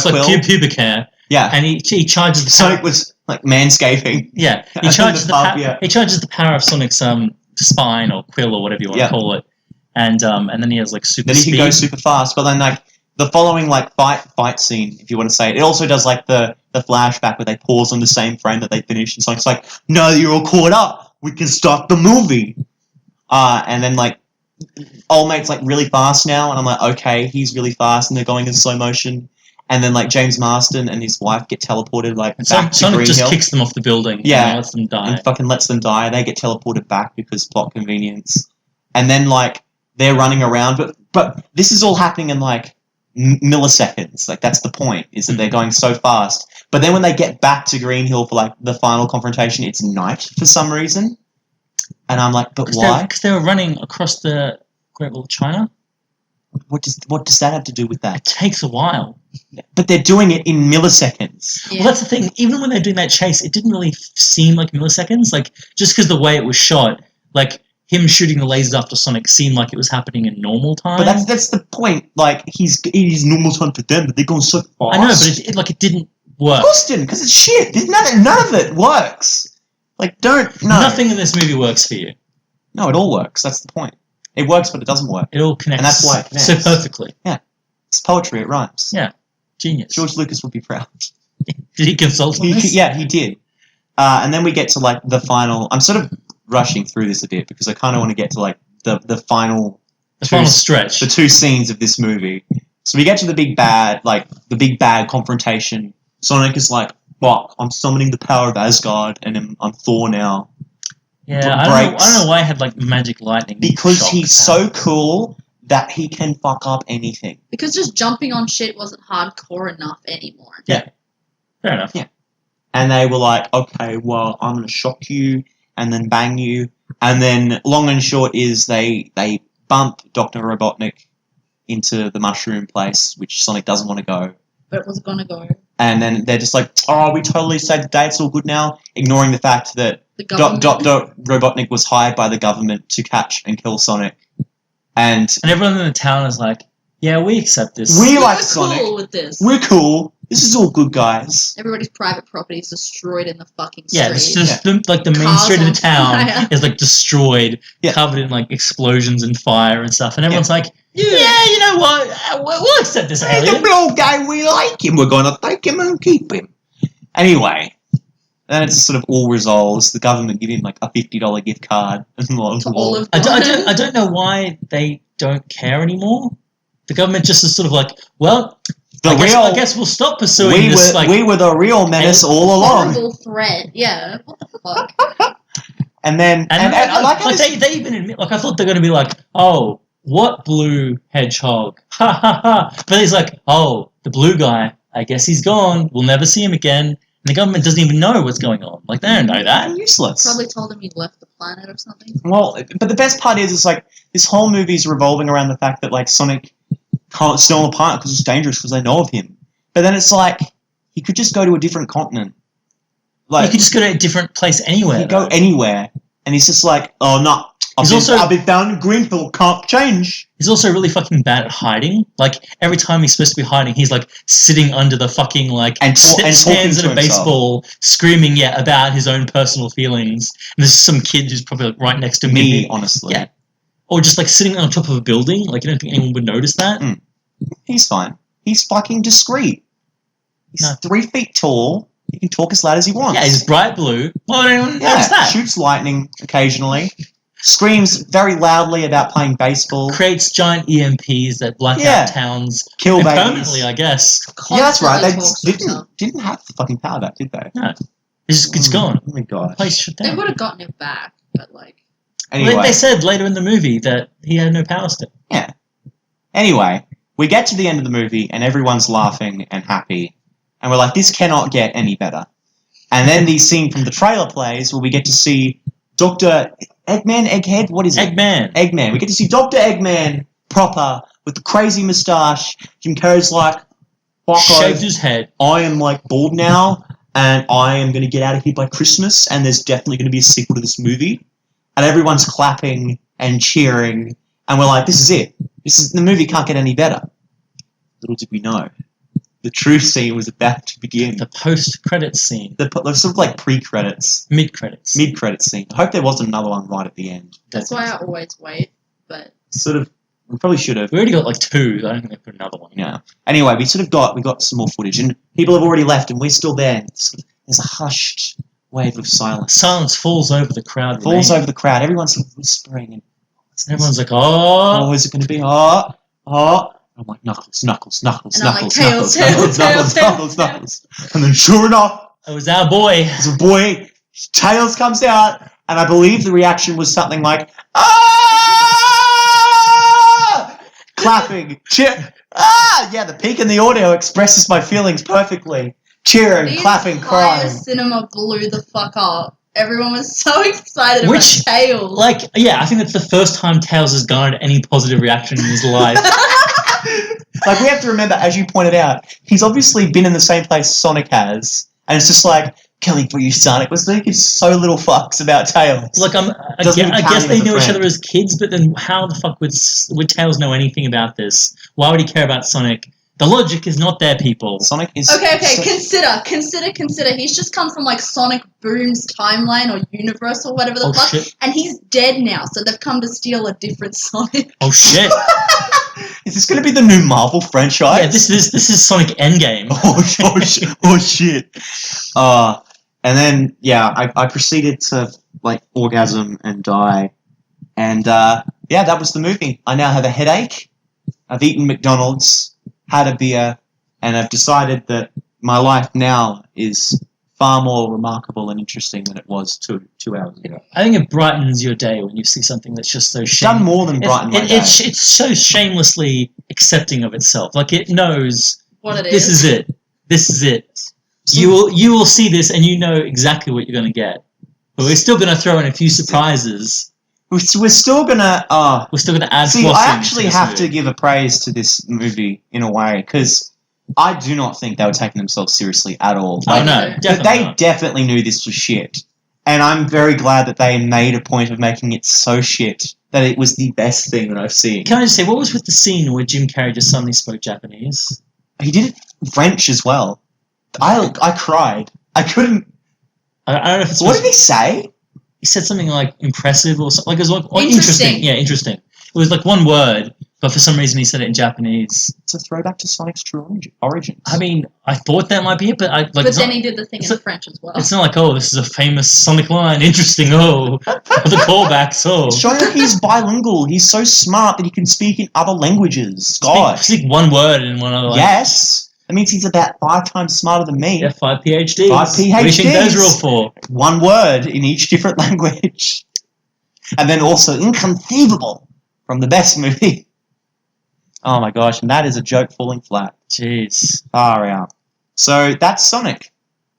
quill. pubic hair, Yeah. and he charges the Sonic was like manscaping. Yeah, And he charges the pub, yeah. he charges the power of Sonic's spine or quill or whatever you want to call it, and then he has like super Then he speed. can go super fast. But then like the following like fight scene, if you want to say it, it also does like the flashback where they pause on the same frame that they finished. And Sonic's like, "No, you're all caught up. We can start the movie." And then like old mate's like really fast now, and I'm like, okay, he's really fast, and they're going in slow motion. And then like James Marsden and his wife get teleported like And back to Sonic Green just Hill. kicks them off the building. Yeah. and lets them die. And fucking lets them die. They get teleported back because plot convenience. And then like they're running around, but this is all happening in like milliseconds. Like that's the point, is that they're going so fast. But then when they get back to Green Hill for like the final confrontation, it's night for some reason. And I'm like, but why? Because they were running across the Great Wall of China. What does that have to do with It that? takes a while. But they're doing it in milliseconds. Yeah. Well, that's the thing. Even when they're doing that chase, it didn't really seem like milliseconds. Like, just because the way it was shot, like, him shooting the lasers after Sonic seemed like it was happening in normal time. But that's the point. Like, it is normal time for them, but they're going so fast. I know, but it didn't work. Of course it didn't, because it's shit. None of it works. Like, no. Nothing in this movie works for you. No, it all works. That's the point. It works, but it doesn't work. It all connects. And that's why it connects. So perfectly. Yeah. It's poetry. It rhymes. Yeah. Genius. George Lucas would be proud. Did he consult on this? Yeah, he did. And then we get to, like, the final... I'm sort of rushing through this a bit because I kind of want to get to, like, the final... The final stretch. The two scenes of this movie. So we get to the big bad confrontation. Sonic is like, fuck, I'm summoning the power of Asgard and I'm Thor now. Yeah, I don't know why I had, like, magic lightning. Because he's so cool that he can fuck up anything. Because just jumping on shit wasn't hardcore enough anymore. Yeah. Fair enough. Yeah. And they were like, okay, well, I'm going to shock you and then bang you. And then long and short is they bump Dr. Robotnik into the mushroom place, which Sonic doesn't want to go. But it was going to go. And then they're just like, oh, we totally saved the day, it's all good now, ignoring the fact that Dr. Robotnik was hired by the government to catch and kill Sonic. And everyone in the town is like, yeah, we accept this. We like Sonic. We're cool with this. We're cool. This is all good, guys. Everybody's private property is destroyed in the fucking street. Yeah, it's just the main Cars street of the on town fire. is, like, destroyed, Yeah. covered in, like, explosions and fire and stuff. And everyone's like, yeah, you know what? We'll accept this Hey, the alien. blue guy, we like him. We're going to take him and keep him. Anyway, then it's sort of all resolves. The government give him, like, a $50 gift card. To all of I don't know why they don't care anymore. The government just is sort of like, well, I guess we'll stop pursuing this. We were the real menace all along. horrible threat. Yeah. What the fuck? And then, they even admit, like, I thought they're going to be like, oh, what blue hedgehog? Ha ha ha. But he's like, oh, the blue guy, I guess he's gone. We'll never see him again. And the government doesn't even know what's going on. Like, they don't know that. Useless. Probably told him he left the planet or something. Well, but the best part is like, this whole movie's revolving around the fact that, like, Sonic can't steal him apart because it's dangerous because they know of him. But then it's like, he could just go to a different continent. Like, You could just go to a different place anywhere. He could go anywhere. And he's just like, oh, no. I've been found in Greenfield, can't change. He's also really fucking bad at hiding. Like, every time he's supposed to be hiding, he's, like, sitting under the fucking, like, and stands at a baseball, screaming, about his own personal feelings. And there's some kid who's probably, like, right next to me, honestly. Yeah. Or just, like, sitting on top of a building. Like, you don't think anyone would notice that? Mm. He's fine. He's fucking discreet. He's 3 feet tall. He can talk as loud as he wants. Yeah, he's bright blue. Why would anyone notice that? Shoots lightning occasionally. Screams very loudly about playing baseball. Creates giant EMPs that black out towns. Kill babies. Permanently, I guess. Yeah, that's right. They Constantly didn't have the fucking power back, did they? No. It's gone. Oh my god. Place shut down. They would have gotten it back, but like... Anyway. Well, they said later in the movie that he had no power still. Yeah. Anyway, we get to the end of the movie and everyone's laughing and happy. And we're like, this cannot get any better. And then the scene from the trailer plays where we get to see Dr. Egghead? What is it? Eggman. We get to see Dr. Eggman proper with the crazy moustache. Jim Carrey's like, fuck shaved his head. I am like bald now and I am going to get out of here by Christmas and there's definitely going to be a sequel to this movie. And everyone's clapping and cheering and we're like, this is it. The movie can't get any better. Little did we know. The true scene was about to begin. The post-credits scene. The sort of like pre-credits. Mid-credits. Mid-credits scene. I hope there wasn't another one right at the end. That's why I always wait, but... Sort of, we probably should have. We already got like 2, I don't think they put another one. Yeah. Anyway, we got some more footage and people have already left and we're still there. There's a hushed wave of silence. Silence falls over the crowd. Over the crowd. Everyone's whispering and everyone's like, oh. Oh, is it going to be? Oh. I'm like, Knuckles. And I'm like, Tails. And then sure enough, it was our boy. It's a boy. Tails comes out, and I believe the reaction was something like, ah! Clapping. Cheer. Ah! Yeah, the peak in the audio expresses my feelings perfectly. Cheering, clapping, crying. Cinema blew the fuck up. Everyone was so excited about Tails. Like, yeah, I think that's the first time Tails has garnered any positive reaction in his life. Like, we have to remember, as you pointed out, he's obviously been in the same place Sonic has, and it's just like, coming for you, Sonic. Was they give so little fucks about Tails? Look, I guess they knew each other as kids, but then how the fuck would Tails know anything about this? Why would he care about Sonic? The logic is not there, people. Sonic is... Okay, consider. He's just come from, like, Sonic Boom's timeline or universe or whatever the fuck, shit. and he's dead now, so they've come to steal a different Sonic. Oh, shit. Is this going to be the new Marvel franchise? Yeah, this is Sonic Endgame. Oh shit. And then, yeah, I proceeded to, like, orgasm and die. And, yeah, that was the movie. I now have a headache. I've eaten McDonald's, had a beer, and I've decided that my life now is far more remarkable and interesting than it was two hours ago. I think it brightens your day when you see something that's just so It's done more than brighten my day. It's so shamelessly accepting of itself. Like, it knows What it this is it. This is it. You will see this and you know exactly what you're going to get. But we're still going to throw in a few surprises. We're still gonna... We're still going to add See, flossing I actually to this have movie. to give a praise to this movie in a way, because I do not think they were taking themselves seriously at all. Oh, Like, no, but definitely they not. definitely knew this was shit. And I'm very glad that they made a point of making it so shit that it was the best thing that I've seen. Can I just say, what was with the scene where Jim Carrey just suddenly spoke Japanese? He did it French as well. I cried. I couldn't... I don't know if it's... What did he say? He said something like impressive or something. Like, it was like, Interesting. Yeah, interesting. It was like one word, but for some reason he said it in Japanese. It's a throwback to Sonic's true origins. I mean, I thought that might be it, but But then he did the thing in French as well. It's not like, oh, this is a famous Sonic line. Interesting. Oh, the callbacks. Oh, Showing that he's bilingual. He's so smart that he can speak in other languages. God. speak one word in one other language. Yes. That means he's about 5 times smarter than me. Yeah, 5 PhDs. 5 PhDs. What do you think those are all for? One word in each different language. And then also inconceivable from the best movie. Oh my gosh, and that is a joke falling flat. Jeez. Far out. So that's Sonic.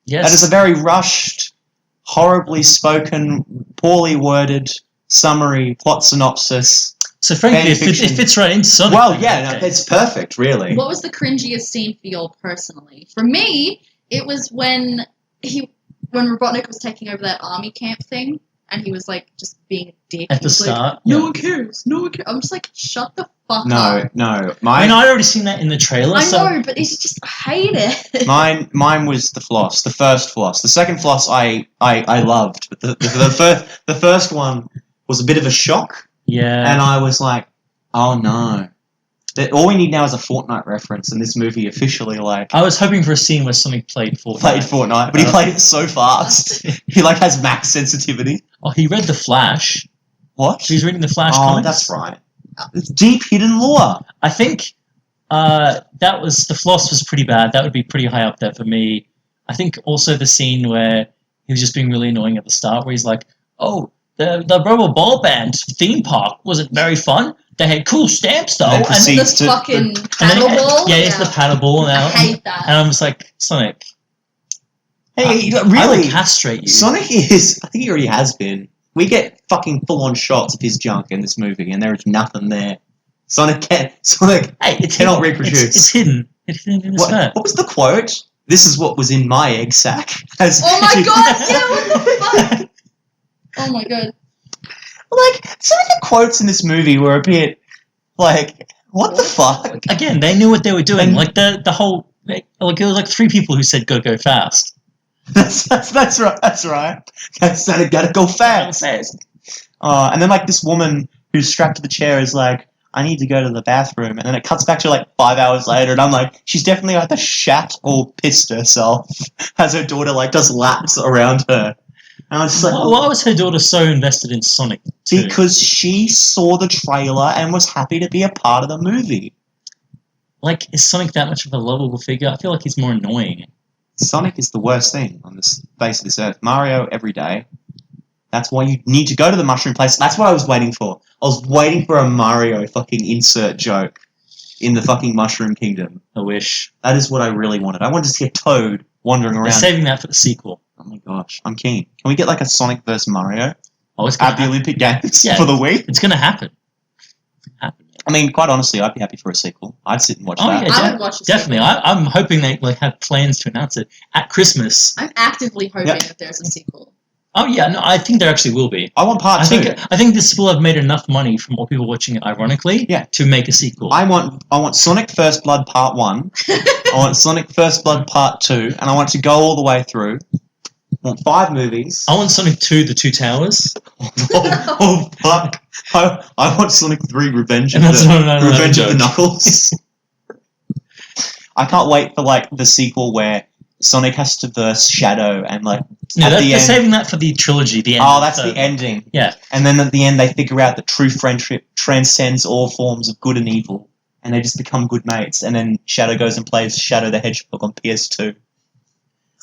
Yes. That is a very rushed, horribly spoken, poorly worded summary, plot synopsis. So frankly, it fanfiction. fits right into Sonic. Well, yeah, no, it's perfect, really. What was the cringiest scene for you all personally? For me, it was when Robotnik was taking over that army camp thing, and he was like just being a dick. At the He was start, like, no yeah. one cares. No one cares. I'm just like, shut the fuck No, up. no. I mean, I'd already seen that in the trailer. I so know, but it's just I hate it. Mine was the floss, the first floss. The second floss I loved, but the first one was a bit of a shock, yeah. and I was like, oh no. All we need now is a Fortnite reference, and this movie officially I was hoping for a scene where Sonic played Fortnite. played Fortnite, but he played it so fast. He has max sensitivity. Oh, he read The Flash. What? He's reading The Flash Oh, comics. that's right. It's deep hidden lore. I think the floss was pretty bad. That would be pretty high up there for me. I think also the scene where he was just being really annoying at the start, where he's like, "Oh, the Rubber Ball Band theme park wasn't very fun. They had cool stamps though." And then And proceeds This to- fucking then paddleball. yeah, it's the paddleball now. I hate that. And I'm just like, Sonic, Hey, I really? would castrate you. Sonic is... I think he already has been. We get fucking full-on shots of his junk in this movie, and there is nothing there. Sonic Hey, it's cannot hidden. reproduce. It's hidden. It's hidden in his fat. What was the quote? This is what was in my egg sack. Oh my god! Yeah, what the fuck? Oh my god. Like, some of the quotes in this movie were a bit, like, what the fuck? Again, they knew what they were doing. And- Like the whole, like it was like 3 people who said "Go fast." That's right. That's right. Gotta go fast. And then, like, this woman who's strapped to the chair is like, I need to go to the bathroom. And then it cuts back to, like, 5 hours later, and I'm like, she's definitely either shat or pissed herself as her daughter, like, does laps around her. And I was just like, Why was her daughter so invested in Sonic? too? because she saw the trailer and was happy to be a part of the movie. Like, is Sonic that much of a lovable figure? I feel like he's more annoying. Sonic is the worst thing on this face of this earth. Mario every day. That's why you need to go to the mushroom place. That's what I was waiting for. I was waiting for a Mario fucking insert joke in the fucking Mushroom Kingdom. I wish. That is what I really wanted. I wanted to see a Toad wandering They're around. saving that for the sequel. Oh my gosh, I'm keen. Can we get like a Sonic vs Mario Oh, it's gonna at the happen. Olympic Games Yeah. for the Wii? It's gonna happen. I mean, quite honestly, I'd be happy for a sequel. I'd sit and watch Oh that. yeah, I would watch a definitely. sequel. I'm hoping they have plans to announce it at Christmas. I'm actively hoping Yep. that there's a sequel. Oh yeah, no, I think there actually will be. I want part two. I think this will have made enough money from all people watching it, ironically, to make a sequel. I want Sonic First Blood Part 1. I want Sonic First Blood Part 2, and I want it to go all the way through. I want 5 movies. I want Sonic 2: The Two Towers. Oh fuck! I want Sonic 3: Revenge of That's not the Revenge of the joke. Knuckles. I can't wait for like the sequel where Sonic has to verse Shadow and like No, at the they're end. saving that for the trilogy. The end. Oh, that's the ending. Yeah. And then at the end, they figure out that true friendship transcends all forms of good and evil, and they just become good mates. And then Shadow goes and plays Shadow the Hedgehog on PS2.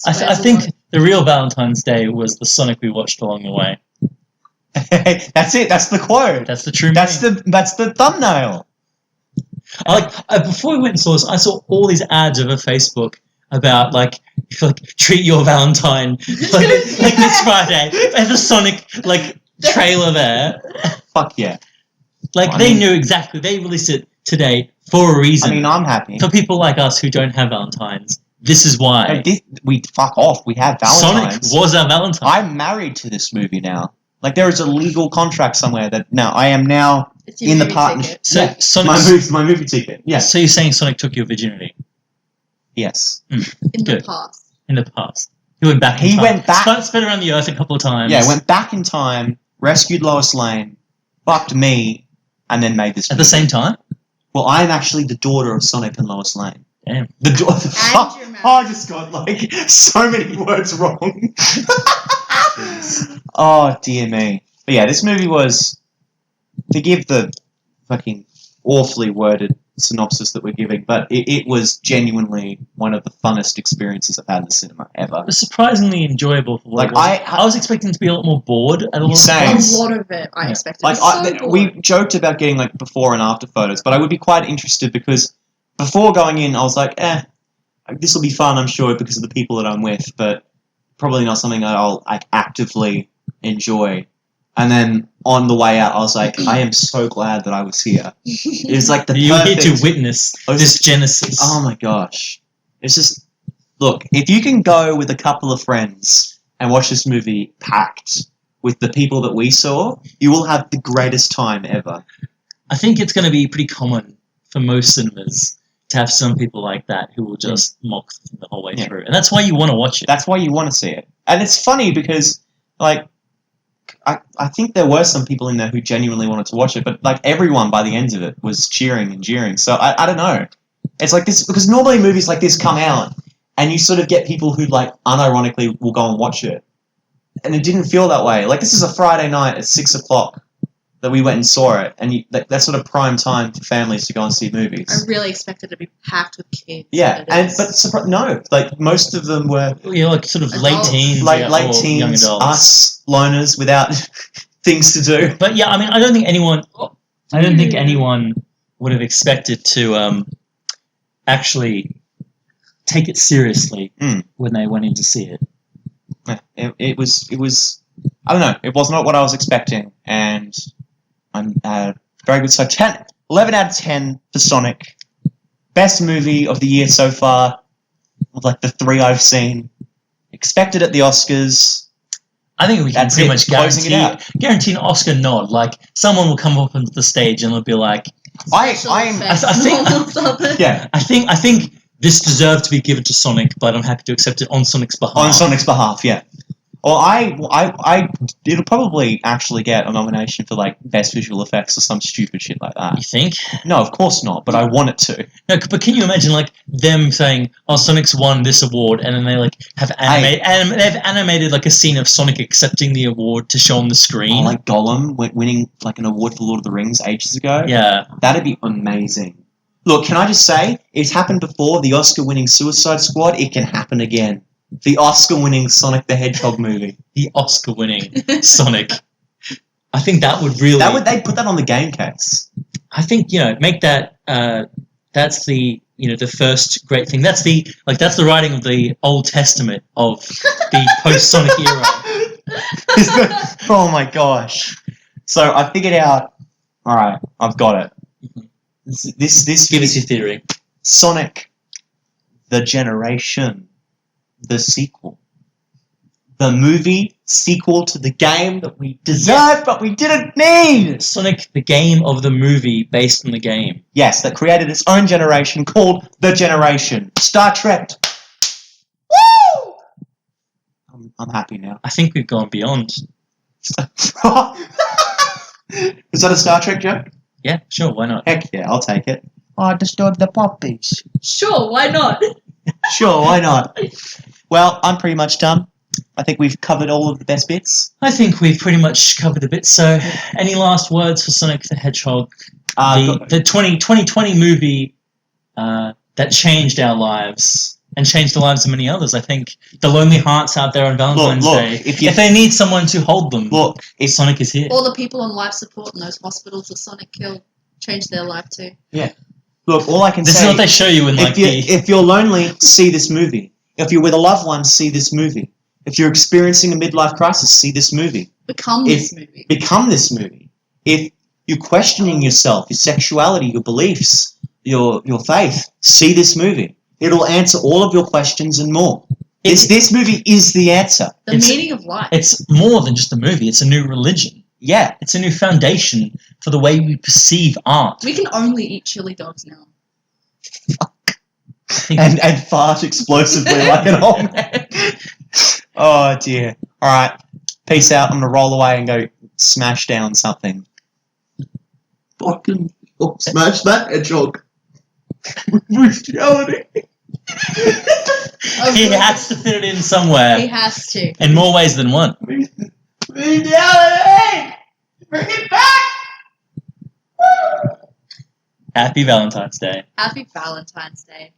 I think the real Valentine's Day was the Sonic we watched along the way. That's it. That's the quote. That's the true. That's the thumbnail. Before we went and saw this, I saw all these ads over Facebook about like treat your Valentine like this Friday. They have a Sonic trailer there. Fuck yeah! They knew exactly. They released it today for a reason. I mean, I'm happy. For people like us who don't have Valentines, this is why. We fuck off. We have Valentines. Sonic was our Valentine. I'm married to this movie now. Like there is a legal contract somewhere that now I am now It's your in the movie partnership. ticket. So Sonic, my movie ticket. Yes. So you're saying Sonic took your virginity? Yes. In the Good. past. In the past. He went back. He went back. Sped around the Earth a couple of times. Yeah, went back in time, rescued Lois Lane, fucked me, and then made this At movie. the same time? Well, I'm actually the daughter of Sonic and Lois Lane. Damn. The daughter. And you're married. I just got like so many words wrong. Oh dear me. But yeah, this movie was, forgive the fucking awfully worded synopsis that we're giving, but it was genuinely one of the funnest experiences I've had in the cinema ever. It was surprisingly enjoyable for what it was. I was expecting to be a lot more bored at a lot of Same. points. A lot of it, I expected. Like It was so we boring. joked about getting like before and after photos, but I would be quite interested because before going in, I was like, this will be fun, I'm sure, because of the people that I'm with, but probably not something that I'll like actively enjoy. And then on the way out, I was like, I am so glad that I was here. It was like the You were here perfect... to witness this genesis. Oh my gosh. It's just... Look, if you can go with a couple of friends and watch this movie packed with the people that we saw, you will have the greatest time ever. I think it's going to be pretty common for most cinemas to have some people like that who will just mock the whole way through. And that's why you want to watch it. That's why you want to see it. And it's funny because, like... I think there were some people in there who genuinely wanted to watch it, but like everyone by the end of it was cheering and jeering. So I don't know. It's like this because normally movies like this come out and you sort of get people who like unironically will go and watch it, and it didn't feel that way. Like this is a Friday night at 6:00 that we went and saw it, and that's sort of prime time for families to go and see movies. I really expected it to be packed with kids. Yeah, no, like most of them were like sort of late Adults. teens, late or teens, young adults. us loners without things to do. But yeah, I mean, I don't think anyone would have expected to actually take it seriously when they went in to see it. It was. I don't know. It was not what I was expecting, and I'm very good. So 11 out of 10 for Sonic. Best movie of the year so far, of like the 3 I've seen. Expected at the Oscars. I think we can That's pretty it, much closing it out. guarantee an Oscar nod. Like someone will come up onto the stage and they'll be like, I think this deserved to be given to Sonic, but I'm happy to accept it on Sonic's behalf. On Sonic's behalf, yeah. Well, it'll probably actually get a nomination for like best visual effects or some stupid shit like that. You think? No, of course not. But I want it to. No, but can you imagine like them saying, "Oh, Sonic's won this award," and then they like have animated, they've animated like a scene of Sonic accepting the award to show on the screen. Oh, like Gollum winning like an award for Lord of the Rings ages ago. Yeah, that'd be amazing. Look, can I just say it's happened before? The Oscar-winning Suicide Squad. It can happen again. The Oscar-winning Sonic the Hedgehog movie. The Oscar-winning Sonic. I think that would really... They'd put that on the game case. I think, make that... that's the, the first great thing. That's the writing of the Old Testament of the post-Sonic era. Oh my gosh. So I figured out... Alright, I've got it. This Give us your theory. Sonic, the Generation, the sequel. The movie sequel to the game that we deserved, but we didn't need. Sonic, the game of the movie based on the game. Yes, that created its own generation called The Generation. Star Trek. Woo! I'm happy now. I think we've gone beyond. Is that a Star Trek joke? Yeah, sure, why not? Heck yeah, I'll take it. I disturbed the puppies. Sure, why not? Sure, why not? Well, I'm pretty much done. I think we've covered all of the best bits. I think we've pretty much covered a bit. So, any last words for Sonic the Hedgehog? The 2020 movie that changed our lives and changed the lives of many others. I think the lonely hearts out there on Valentine's Day, if they need someone to hold them, if Sonic is here. All the people on life support in those hospitals that Sonic killed changed their life too. Yeah. Look, all I can say... This is what they show you in if you're lonely, see this movie. If you're with a loved one, see this movie. If you're experiencing a midlife crisis, see this movie. Become this movie. Become this movie. If you're questioning yourself, your sexuality, your beliefs, your faith, see this movie. It'll answer all of your questions and more. This movie is the answer. The meaning of life. It's more than just a movie. It's a new religion. Yeah. It's a new foundation for the way we perceive art. We can only eat chili dogs now. and fart explosively like an old man. Oh, dear. All right. Peace out. I'm going to roll away and go smash down something. Fucking smash that hedgehog. Brutality. He has to fit it in somewhere. He has to. In more ways than one. Brutality! Bring it back! Happy Valentine's Day. Happy Valentine's Day.